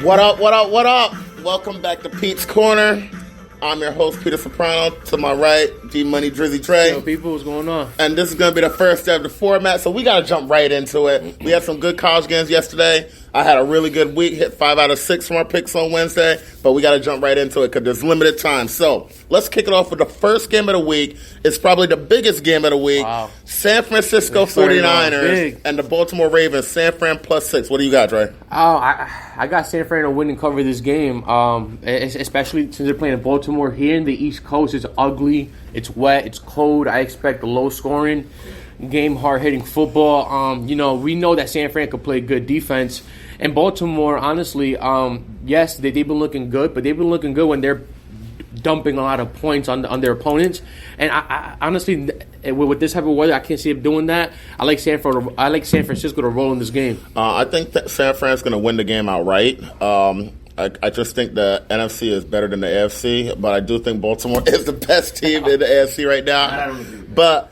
What up, what up, what up? Welcome back to Pete's Corner. I'm your host, Peter Soprano. To my right, G-Money Drizzy Trey. Yo, people, what's going on? And this is going to be the first day of the format, so we got to jump right into it. We had some good college games yesterday. I had a really good week, hit 5 out of 6 from our picks on Wednesday, but we got to jump right into it because there's limited time. So let's kick it off with the first game of the week. It's probably the biggest game of the week. Wow. San Francisco 49ers and the Baltimore Ravens, San Fran +6. What do you got, Dre? Oh, I got San Fran to win and cover this game, especially since they're playing in Baltimore. Here in the East Coast, it's ugly, it's wet, it's cold. I expect a low-scoring game, hard-hitting football. We know that San Fran could play good defense. And Baltimore, honestly, yes, they've been looking good, but they've been looking good when they're dumping a lot of points on their opponents. And I honestly, with this type of weather, I can't see them doing that. I like San Francisco to roll in this game. I think that San Fran's going to win the game outright. I just think the NFC is better than the AFC, but I do think Baltimore is the best team in the AFC right now. But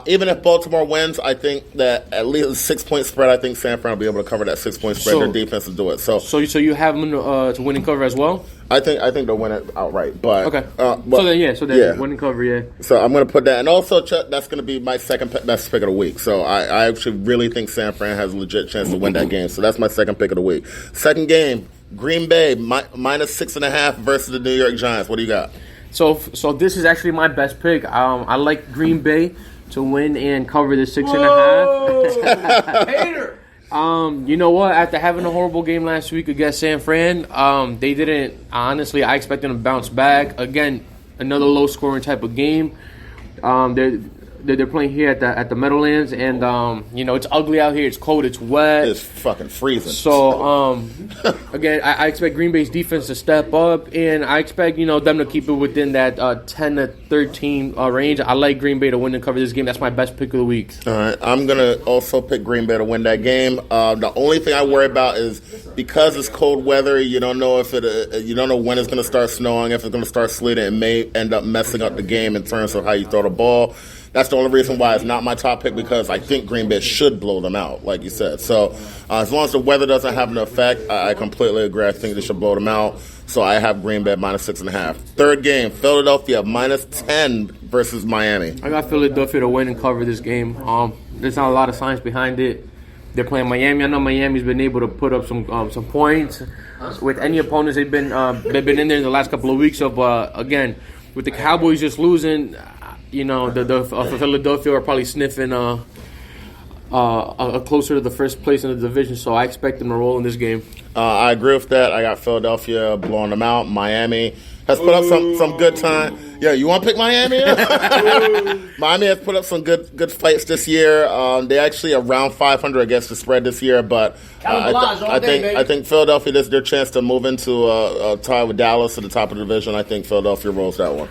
even if Baltimore wins, I think that at least a 6-point spread, I think San Fran will be able to cover that 6-point spread. Their defense will do it. So you have them to win and cover as well? I think they'll win it outright. But okay. Win and cover, yeah. So I'm going to put that, and also that's going to be my second best pick of the week. So I actually really think San Fran has a legit chance to win that game. So that's my second pick of the week. Second game, Green Bay -6.5 versus the New York Giants. What do you got? So this is actually my best pick. I like Green Bay to win and cover the 6.5. Hater. You know what? After having a horrible game last week against San Fran, they didn't. Honestly, I expect them to bounce back. Again, another low-scoring type of game. They're playing here at the Meadowlands, and it's ugly out here. It's cold. It's wet. It's fucking freezing. So again, I expect Green Bay's defense to step up, and I expect them to keep it within that 10-13 range. I like Green Bay to win and cover this game. That's my best pick of the week. All right, I'm gonna also pick Green Bay to win that game. The only thing I worry about is because it's cold weather. You don't know you don't know when it's gonna start snowing. If it's gonna start sleeting, it may end up messing up the game in terms of how you throw the ball. That's the only reason why it's not my top pick, because I think Green Bay should blow them out, like you said. So as long as the weather doesn't have an effect, I completely agree. I think they should blow them out. So I have Green Bay -6.5. Third game, Philadelphia -10 versus Miami. I got Philadelphia to win and cover this game. There's not a lot of science behind it. They're playing Miami. I know Miami's been able to put up some points with any opponents they've been in there in the last couple of weeks. So, again, with the Cowboys just losing, the Philadelphia are probably sniffing closer to the first place in the division, so I expect them to roll in this game. I agree with that. I got Philadelphia blowing them out. Miami has put up some good time. Yeah, you want to pick Miami? Miami has put up some good fights this year. They actually around 500 against the spread this year, but I think Philadelphia, this is their chance to move into a tie with Dallas at the top of the division. I think Philadelphia rolls that one.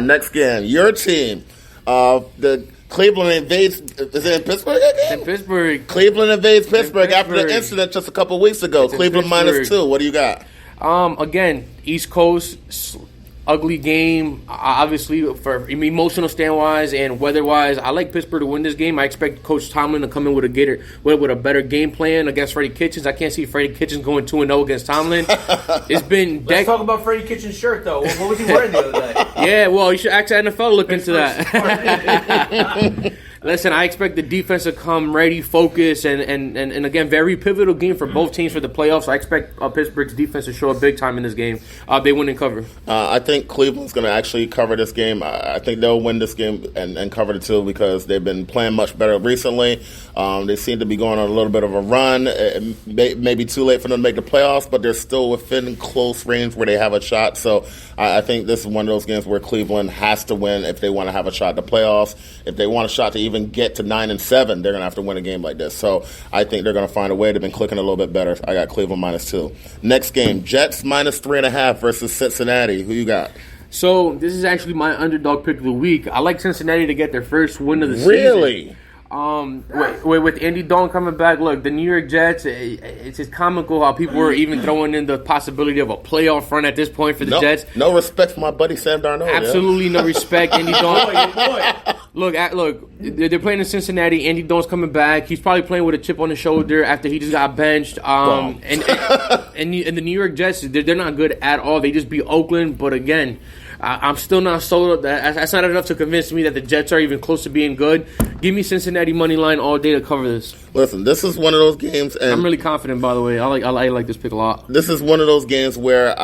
Next game, your team, the Cleveland invades. Is it in Pittsburgh? It's in Pittsburgh. Cleveland invades Pittsburgh after the incident just a couple weeks ago. Cleveland -2. What do you got? Again, East Coast, ugly game. Obviously, for emotional stand-wise and weather-wise, I like Pittsburgh to win this game. I expect Coach Tomlin to come in with a better game plan against Freddie Kitchens. I can't see Freddie Kitchens going 2-0 against Tomlin. It's been. Let's talk about Freddie Kitchens' shirt, though. What was he wearing the other day? Yeah, well, you should ask the NFL to look into that. Listen, I expect the defense to come ready, focus, and again, very pivotal game for both teams for the playoffs. I expect Pittsburgh's defense to show up big time in this game. They win and cover. I think Cleveland's going to actually cover this game. I think they'll win this game and cover the two because they've been playing much better recently. They seem to be going on a little bit of a run. It may be too late for them to make the playoffs, but they're still within close range where they have a shot. So I think this is one of those games where Cleveland has to win if they want to have a shot at the playoffs. If they want a shot to even get to 9-7, they're going to have to win a game like this. So I think they're going to find a way. They've been clicking a little bit better. I got Cleveland -2. Next game, Jets -3.5 versus Cincinnati. Who you got? So this is actually my underdog pick of the week. I like Cincinnati to get their first win of the season. Really? With Andy Dalton coming back, look, the New York Jets, it's just comical how people were even throwing in the possibility of a playoff run at this point for the Jets. No respect for my buddy Sam Darnold. Absolutely no respect. Andy Dalton. Look, they're playing in Cincinnati. Andy Dalton's coming back. He's probably playing with a chip on his shoulder after he just got benched. And the New York Jets, they're not good at all. They just beat Oakland, but again, I'm still not sold. That's not enough to convince me that the Jets are even close to being good. Give me Cincinnati money line all day to cover this. Listen, this is one of those games, and I'm really confident. By the way, I like this pick a lot. This is one of those games where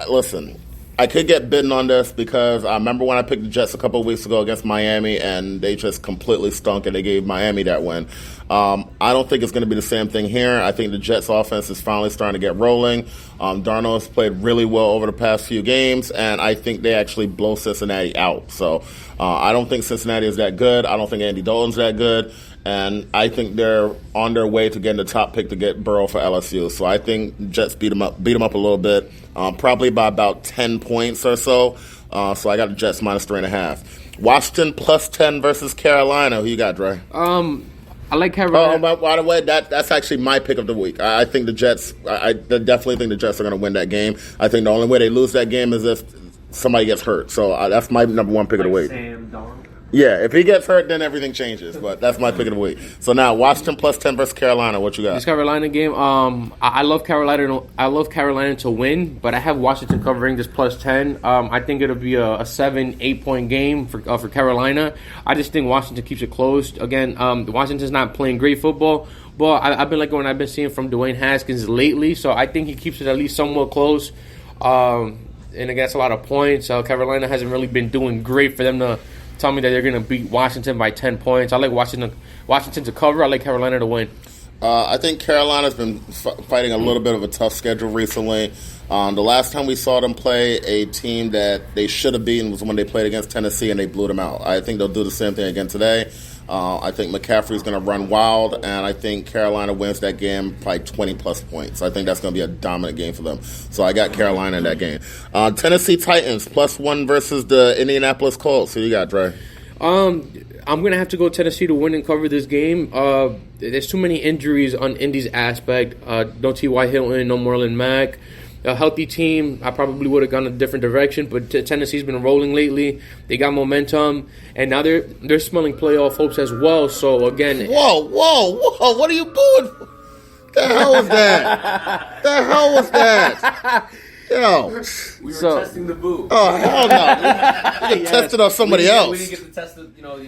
listen. I could get bitten on this because I remember when I picked the Jets a couple of weeks ago against Miami, and they just completely stunk, and they gave Miami that win. I don't think it's going to be the same thing here. I think the Jets' offense is finally starting to get rolling. Darnold has played really well over the past few games, and I think they actually blow Cincinnati out. So I don't think Cincinnati is that good. I don't think Andy Dalton's that good. And I think they're on their way to getting the top pick to get Burrow for LSU. So I think Jets beat them up a little bit, probably by about 10 points or so. So I got the Jets minus 3.5. Washington plus 10 versus Carolina. Who you got, Dre? I like Carolina. By the way, that's actually my pick of the week. I think the Jets. I definitely think the Jets are going to win that game. I think the only way they lose that game is if somebody gets hurt. So that's my number one pick of the week. Sam Darnold. Yeah, if he gets hurt, then everything changes. But that's my pick of the week. So now Washington plus 10 versus Carolina. What you got? This Carolina game. I love Carolina. I love Carolina to win, but I have Washington covering this plus 10. I think it'll be a 7-8 point game for Carolina. I just think Washington keeps it close. Again, Washington's not playing great football, but I've been liking what I've been seeing from Dwayne Haskins lately. So I think he keeps it at least somewhat close. And again, that's a lot of points. Carolina hasn't really been doing great for them to tell me that they're going to beat Washington by 10 points. I like Washington to cover. I like Carolina to win. I think Carolina's been fighting a little bit of a tough schedule recently. The last time we saw them play a team that they should have beaten was when they played against Tennessee and they blew them out. I think they'll do the same thing again today. I think McCaffrey's going to run wild, and I think Carolina wins that game by 20-plus points. I think that's going to be a dominant game for them. So I got Carolina in that game. Tennessee Titans, +1 versus the Indianapolis Colts. Who you got, Dre? I'm going to have to go Tennessee to win and cover this game. There's too many injuries on Indy's aspect. No T.Y. Hilton, no Marlon Mack. A healthy team, I probably would have gone a different direction, but Tennessee's been rolling lately. They got momentum, and now they're smelling playoff hopes as well. So, again... Whoa, what are you doing? The hell was that? Yo. We were testing the boo. Oh, hell no. You can test it on somebody else. We didn't get to test it, before.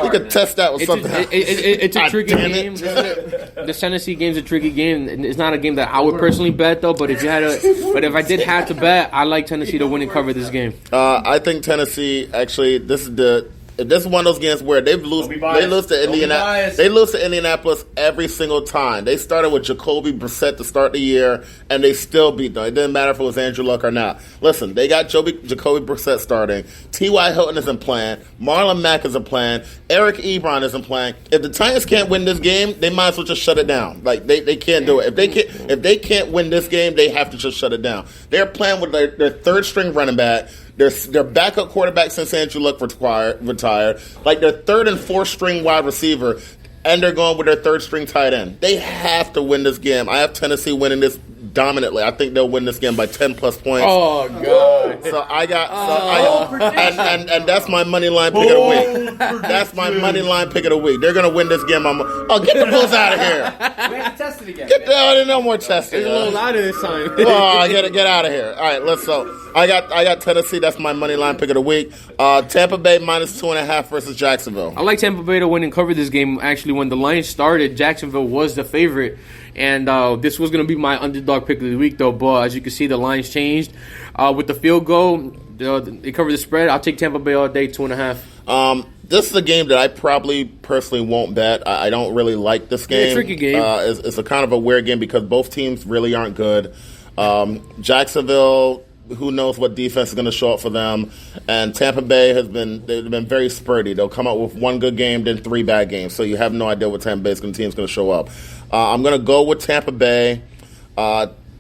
You could test that with something else. It's a tricky game. The Tennessee game's a tricky game. It's not a game that I would personally bet, though, but if I did have to bet, I like Tennessee to win and cover this game. I think Tennessee, actually, this is one of those games where they lose to Indianapolis. They lose to Indianapolis every single time. They started with Jacoby Brissett to start the year, and they still beat them. It didn't matter if it was Andrew Luck or not. Listen, they got Jacoby Brissett starting. T.Y. Hilton isn't playing. Marlon Mack isn't playing. Eric Ebron isn't playing. If the Titans can't win this game, they might as well just shut it down. Like they can't do it. If they can't win this game, they have to just shut it down. They're playing with their third string running back. Their backup quarterback since Andrew Luck retired, like their third and fourth string wide receiver, and they're going with their third string tight end. They have to win this game. I have Tennessee winning this dominantly. I think they'll win this game by 10+ points. Oh God! So and that's my money line pick of the week. That's my money line pick of the week. They're gonna win this game. Get the Bulls out of here. We have to test it again. Get there. No more testing. It's a little louder this time. Oh, get out of here. All right, let's go. I got Tennessee. That's my money line pick of the week. Tampa Bay -2.5 versus Jacksonville. I like Tampa Bay to win and cover this game. Actually, when the Lions started, Jacksonville was the favorite, and this was going to be my underdog pick of the week, though. But as you can see, the lines changed with the field goal. They cover the spread. I'll take Tampa Bay all day, 2.5. This is a game that I probably personally won't bet. I don't really like this game. It's a tricky game. It's a kind of a weird game because both teams really aren't good. Jacksonville, who knows what defense is going to show up for them, and Tampa Bay they've been very spurty. They'll come out with one good game, then 3 bad games, so you have no idea what Tampa Bay's team's going to show up. I'm going to go with Tampa Bay.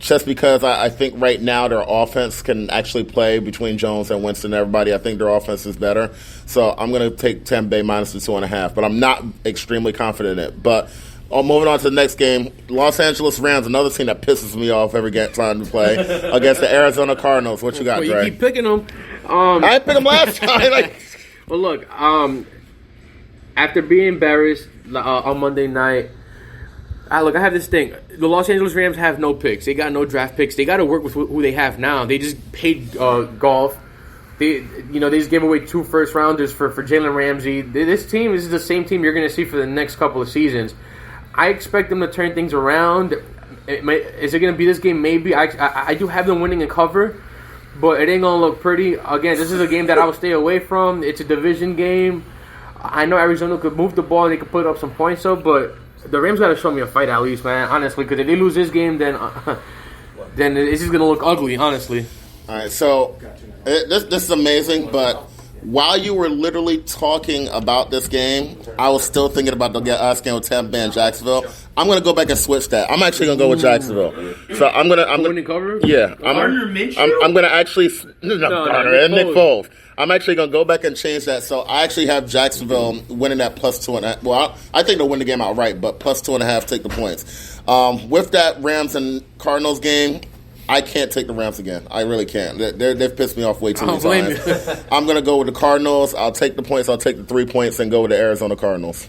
just because I think right now their offense can actually play between Jones and Winston and everybody. I think their offense is better. So I'm going to take Tampa Bay minus the 2.5, but I'm not extremely confident in it. But moving on to the next game, Los Angeles Rams, another team that pisses me off every time to play, against the Arizona Cardinals. What you got, Well, Dre? you keep picking them. I didn't pick them last time. Well, look, after being embarrassed on Monday night, I have this thing. The Los Angeles Rams have no picks. They got no draft picks. They got to work with who they have now. They just paid golf. They just gave away 2 first-rounders for Jalen Ramsey. This is the same team you're going to see for the next couple of seasons. I expect them to turn things around. Is it going to be this game? Maybe. I do have them winning and cover, but it ain't going to look pretty. Again, this is a game that I will stay away from. It's a division game. I know Arizona could move the ball. They could put up some points, though, but the Rams got to show me a fight at least, man, honestly, because if they lose this game, then it's just going to look ugly, honestly. All right, so this is amazing, but while you were literally talking about this game, I was still thinking about the last game with Tampa Bay and Jacksonville. I'm going to go back and switch that. I'm actually going to go with Jacksonville. So I'm going to Winning cover? Yeah. Gardner Minshew? I'm going to actually Gardner and Nick Foles. Foles. I'm actually going to go back and change that. So I actually have Jacksonville winning that plus 2.5. Well, I think they'll win the game outright, but plus 2.5, take the points. With that Rams and Cardinals game, I can't take the Rams again. I really can't. They've pissed me off way too many times. I'm going to go with the Cardinals. I'll take the points. I'll take the 3 points and go with the Arizona Cardinals.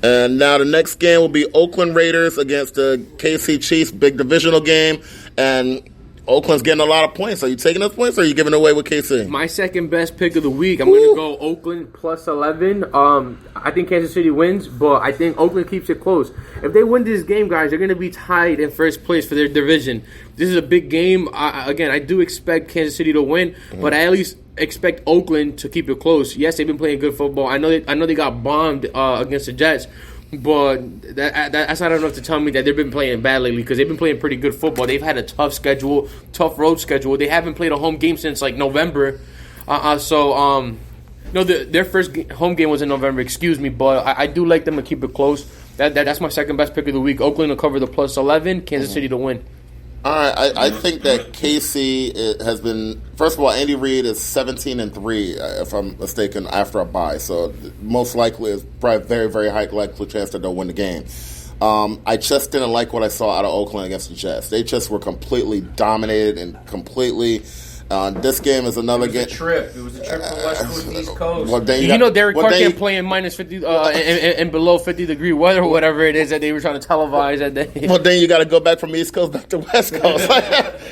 And now the next game will be Oakland Raiders against the KC Chiefs, big divisional game. And Oakland's getting a lot of points. Are you taking those points or are you giving away with KC? My second best pick of the week, I'm going to go Oakland plus 11. I think Kansas City wins, but I think Oakland keeps it close. If they win this game, guys, they're going to be tied in first place for their division. This is a big game. I do expect Kansas City to win, but I at least expect Oakland to keep it close. Yes, they've been playing good football. I know they got bombed against the Jets, but that's not enough to tell me that they've been playing bad lately because they've been playing pretty good football. They've had a tough road schedule. They haven't played a home game since like November. Their first home game was in November. Excuse me, but I do like them to keep it close. That's my second best pick of the week. Oakland to cover the plus 11. Kansas City to win. All right, I think that KC has been. First of all, Andy Reid is 17-3, if I'm mistaken, after a bye. So most likely, it's probably a very, very high likely chance that they'll win the game. I just didn't like what I saw out of Oakland against the Jets. They just were completely dominated and completely. This game is another game. It was a trip from West Coast to East Coast. Well, Derek Carr can't play in minus 50 and below 50-degree weather or whatever it is that they were trying to televise that day. Well, then you got to go back from East Coast back to West Coast.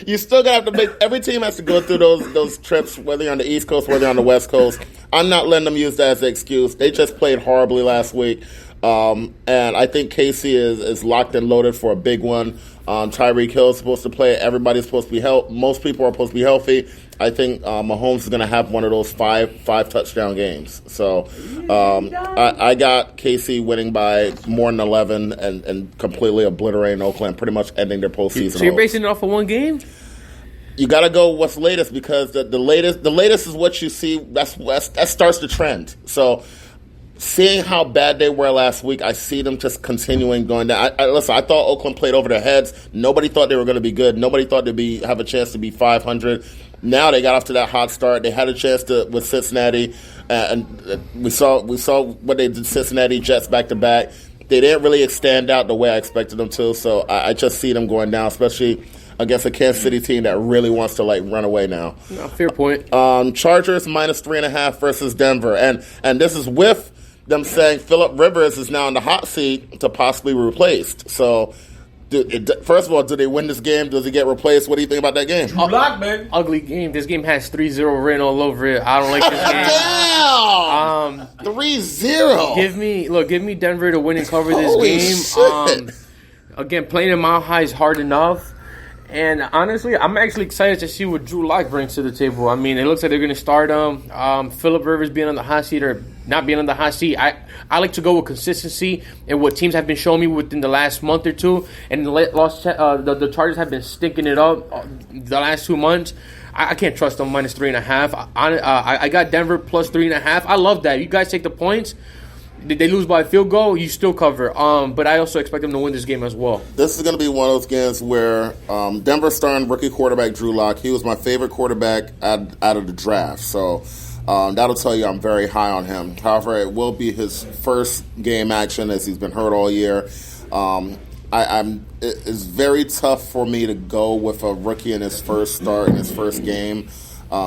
You still got to have to make. Every team has to go through those trips, whether you're on the East Coast, whether you're on the West Coast. I'm not letting them use that as an excuse. They just played horribly last week. And I think KC is locked and loaded for a big one. Tyreek Hill is supposed to play. Everybody's supposed to be healthy. Most people are supposed to be healthy. I think Mahomes is going to have one of those five touchdown games. So I got KC winning by more than 11 and completely obliterating Oakland, pretty much ending their postseason. So you're basing it off of one game? You got to go what's latest because the latest is what you see. That starts the trend. So. Seeing how bad they were last week, I see them just continuing going down. Listen, I thought Oakland played over their heads. Nobody thought they were going to be good. Nobody thought they'd have a chance to be 500. Now they got off to that hot start. They had a chance with Cincinnati, and we saw what they did. Cincinnati Jets back to back. They didn't really stand out the way I expected them to. So I just see them going down, especially against a Kansas City team that really wants to run away now. No, fair point. Chargers minus 3.5 versus Denver, and this is with them saying Phillip Rivers is now in the hot seat to possibly be replaced. So, first of all, do they win this game? Does he get replaced? What do you think about that game? Block, man. Ugly game. This game has 3-0 written all over it. I don't like this game. Damn! 3-0. Give me Denver to win and cover this Holy game. Shit. Again, playing in Mile High is hard enough. And honestly, I'm actually excited to see what Drew Lock brings to the table. I mean, it looks like they're going to start him. Phillip Rivers being on the hot seat or not being on the hot seat. I like to go with consistency and what teams have been showing me within the last month or two. And the Chargers have been stinking it up the last 2 months. I can't trust them minus 3.5. I got Denver plus 3.5. I love that. You guys take the points. they lose by a field goal, you still cover. But I also expect them to win this game as well. This is going to be one of those games where Denver starting rookie quarterback Drew Lock. He was my favorite quarterback out of the draft. So that'll tell you I'm very high on him. However, it will be his first game action as he's been hurt all year. It's very tough for me to go with a rookie in his first start, in his first game.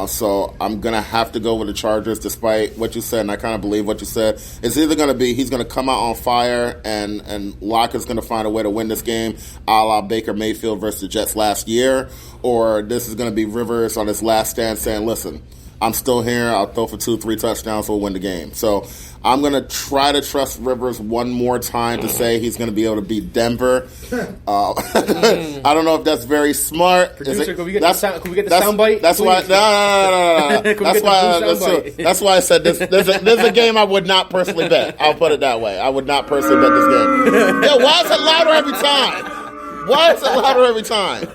So I'm going to have to go with the Chargers despite what you said, and I kind of believe what you said. It's either going to be he's going to come out on fire and Locke is going to find a way to win this game a la Baker Mayfield versus the Jets last year, or this is going to be Rivers on his last stand saying, listen, I'm still here. I'll throw for 2-3 touchdowns. We'll win the game. So I'm going to try to trust Rivers one more time to say he's going to be able to beat Denver. I don't know if that's very smart. Producer, can we get the soundbite? That's why. No. That's why I said this. There's a game I would not personally bet. I'll put it that way. I would not personally bet this game. Yeah, why is it louder every time? Why is it louder every time?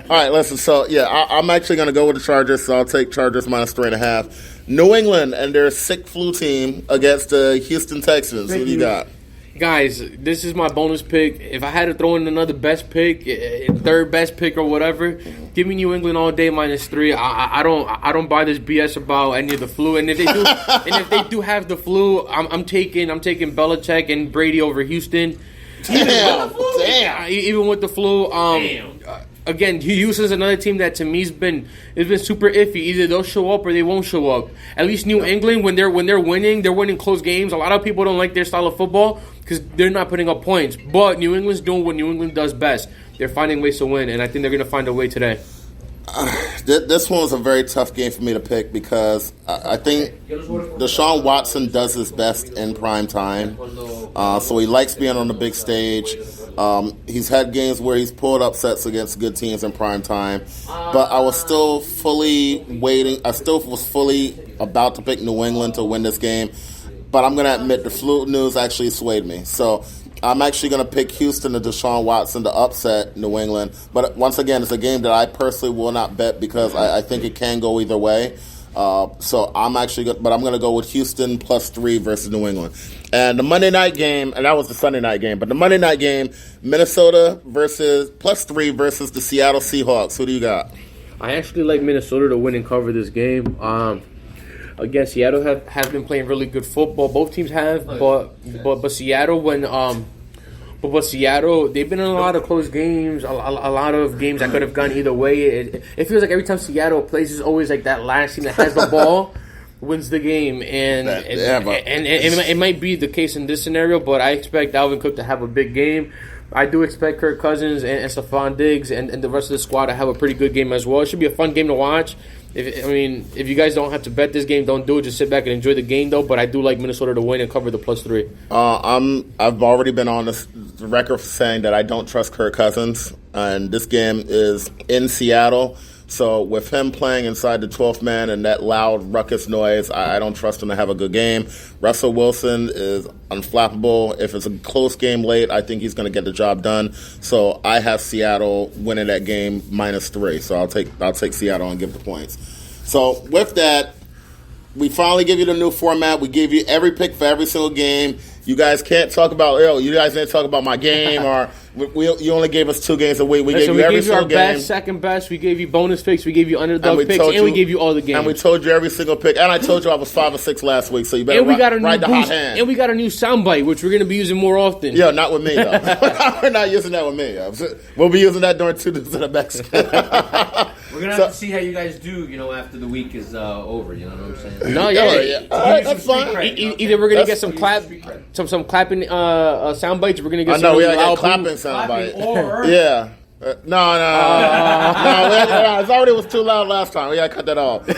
All right, listen. So, I'm actually going to go with the Chargers, so I'll take Chargers minus 3.5. New England and their sick flu team against the Houston Texans. Who do you got? Guys, this is my bonus pick. If I had to throw in another best pick, third best pick or whatever, give me New England all day minus 3. I don't buy this BS about any of the flu. And if they do have the flu, I'm taking Belichick and Brady over Houston. Even with the flu, again, Houston's another team that to me has been super iffy. Either they'll show up or they won't show up. At least New England, when they're winning, they're winning close games. A lot of people don't like their style of football because they're not putting up points. But New England's doing what New England does best. They're finding ways to win, and I think they're going to find a way today. This one was a very tough game for me to pick because I think Deshaun Watson does his best in prime time. So he likes being on the big stage. He's had games where he's pulled upsets against good teams in prime time. But I was still fully waiting. I still was fully about to pick New England to win this game. But I'm going to admit the flu news actually swayed me. So I'm actually going to pick Houston and Deshaun Watson to upset New England. But once again, it's a game that I personally will not bet because I think it can go either way. So I'm going to go with Houston plus 3 versus New England. And the Monday night game, and that was the Sunday night game, but the Monday night game, Minnesota versus plus 3 versus the Seattle Seahawks. Who do you got? I actually like Minnesota to win and cover this game. Again, Seattle has been playing really good football. Both teams have, but Seattle But Seattle, they've been in a lot of close games, a lot of games that could have gone either way. It feels like every time Seattle plays, it's always like that last team that has the ball wins the game, and it might be the case in this scenario. But I expect Dalvin Cook to have a big game. I do expect Kirk Cousins and Stephon Diggs and the rest of the squad to have a pretty good game as well. It should be a fun game to watch. If you guys don't have to bet this game, don't do it. Just sit back and enjoy the game, though. But I do like Minnesota to win and cover the plus 3. I've already been on the record saying that I don't trust Kirk Cousins, and this game is in Seattle. So with him playing inside the 12th man and that loud ruckus noise, I don't trust him to have a good game. Russell Wilson is unflappable. If it's a close game late, I think he's going to get the job done. So I have Seattle winning that game minus 3. So I'll take Seattle and give the points. So with that, we finally give you the new format. We give you every pick for every single game. You guys can't talk about, you guys didn't talk about my game, or you only gave us 2 games a week. We gave you every single game. Best, second best. We gave you bonus picks. We gave you underdog picks, and we gave you all the games. And we told you every single pick. And I told you I was 5 or 6 last week, so you better ride the hot hand. And we got a new soundbite, which we're going to be using more often. Yeah, not with me, though. We're not using that with me. We'll be using that during 2 days of the Mexican. We're going to have to see how you guys do, after the week is over. You know what I'm saying? No, yeah. All right, that's fine. Either we're going to get some clapping sound bites. We're going to get some we got to get clapping sound bites. Yeah. No. It already was too loud last time. We got to cut that off. Or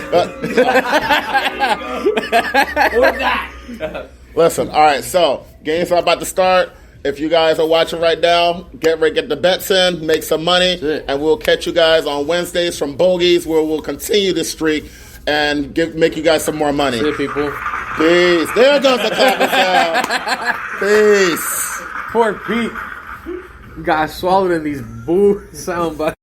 that. Listen, all right, so games are about to start. If you guys are watching right now, get the bets in, make some money, and we'll catch you guys on Wednesdays from Bogies, where we'll continue this streak and make you guys some more money. That's it, people. Peace. There goes the clapping sound. Peace. Poor Pete got swallowed in these boo sound bites.